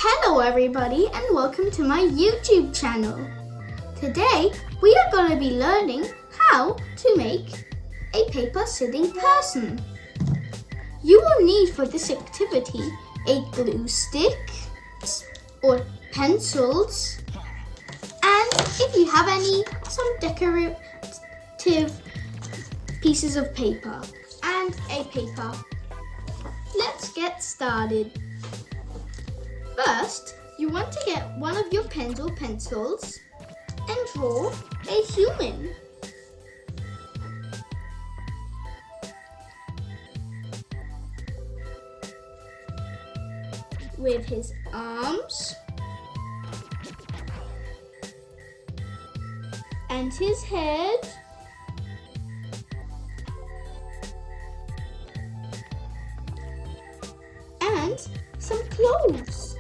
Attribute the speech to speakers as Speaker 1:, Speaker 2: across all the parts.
Speaker 1: Hello everybody and welcome to my YouTube channel. Today we are going to be learning how to make a paper sitting person. You will need for this activity a glue stick or pencils, and if you have some decorative pieces of paper and a paper. Let's get started. First, you want to get one of your pens or pencils and draw a human. With his arms and his head and some clothes.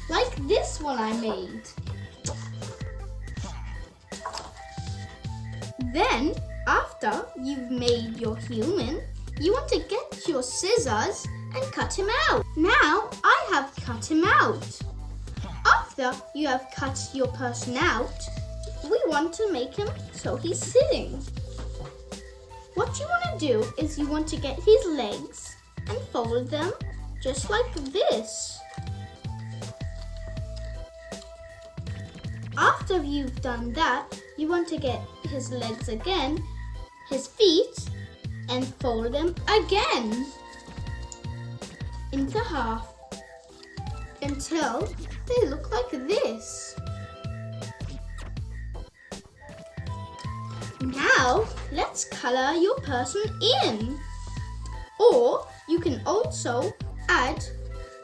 Speaker 1: Like this one I made. Then, after you've made your human, you want to get your scissors and cut him out. Now, I have cut him out. After you have cut your person out, we want to make him so he's sitting. What you want to do is you want to get his legs and fold them just like this. After you've done that, you want to get his legs again, his feet, and fold them again into half until they look like this. Now, let's color your person in. Or you can also add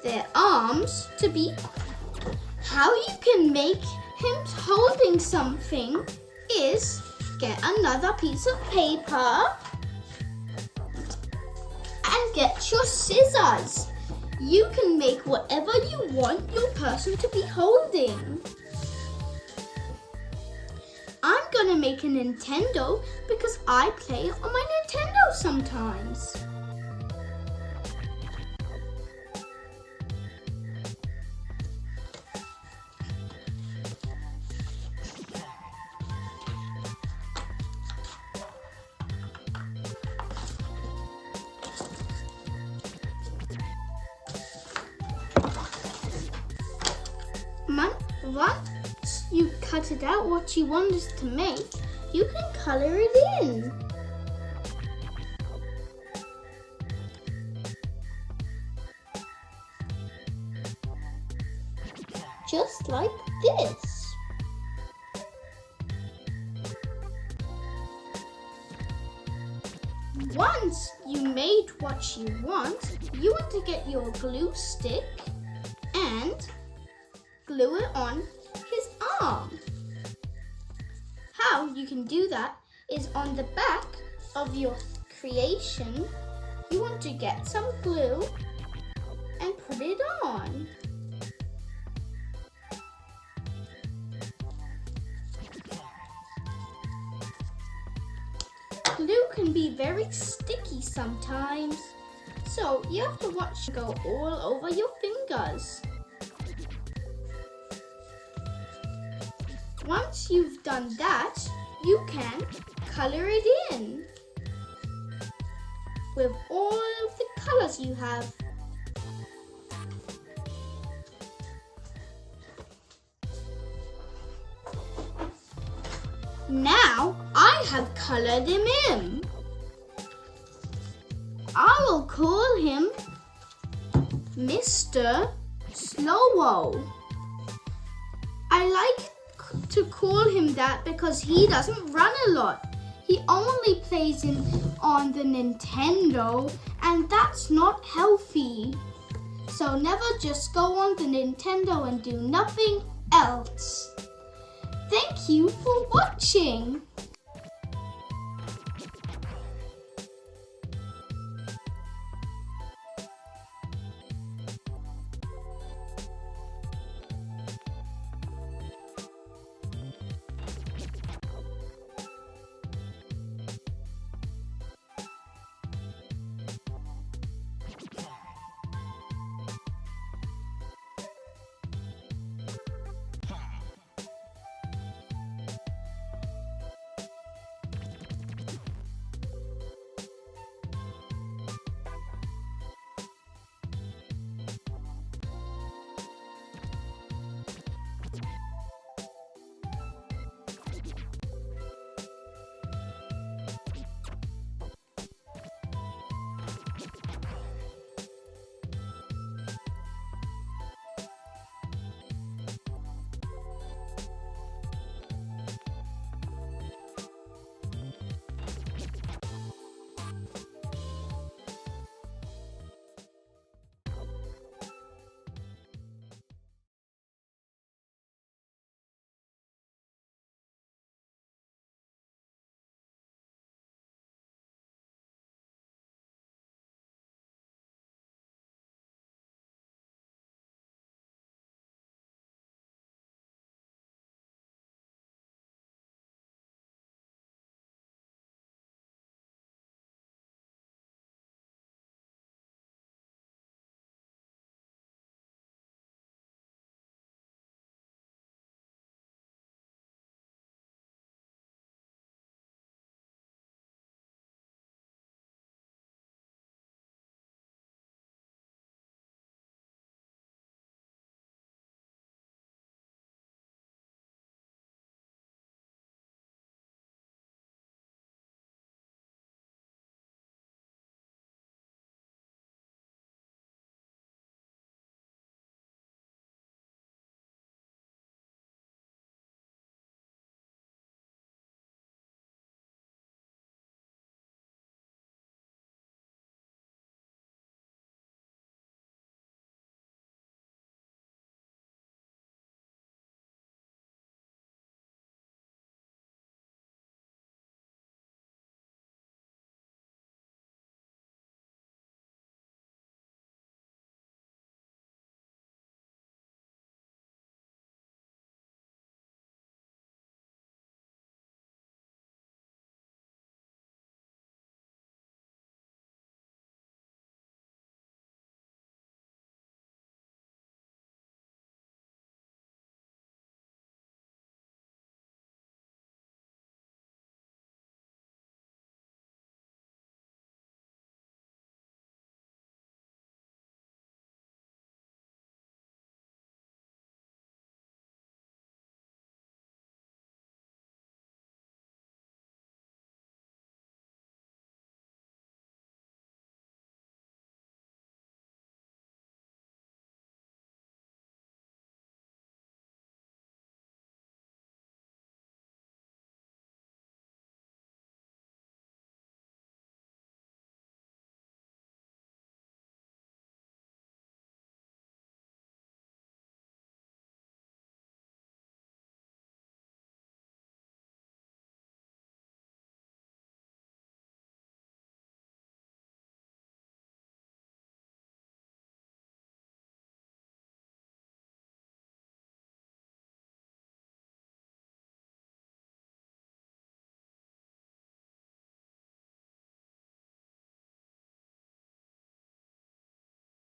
Speaker 1: their arms to be. How you can make him holding something is get another piece of paper and get your scissors. You can make whatever you want your person to be holding. I'm gonna make a Nintendo because I play on my Nintendo sometimes. Once you cut it out what you want us to make, you can color it in. Just like this. Once you made what you want to get your glue stick and glue it on his arm. How you can do that is on the back of your creation, you want to get some glue and put it on. Glue can be very sticky sometimes, so you have to watch it go all over your fingers. Once you've done that, you can color it in with all of the colors you have. Now I have colored him in. I will call him Mr. Slow-Wo. I like to call him that because he doesn't run a lot. He only plays on the Nintendo, and that's not healthy. So never just go on the Nintendo and do nothing else. Thank you for watching.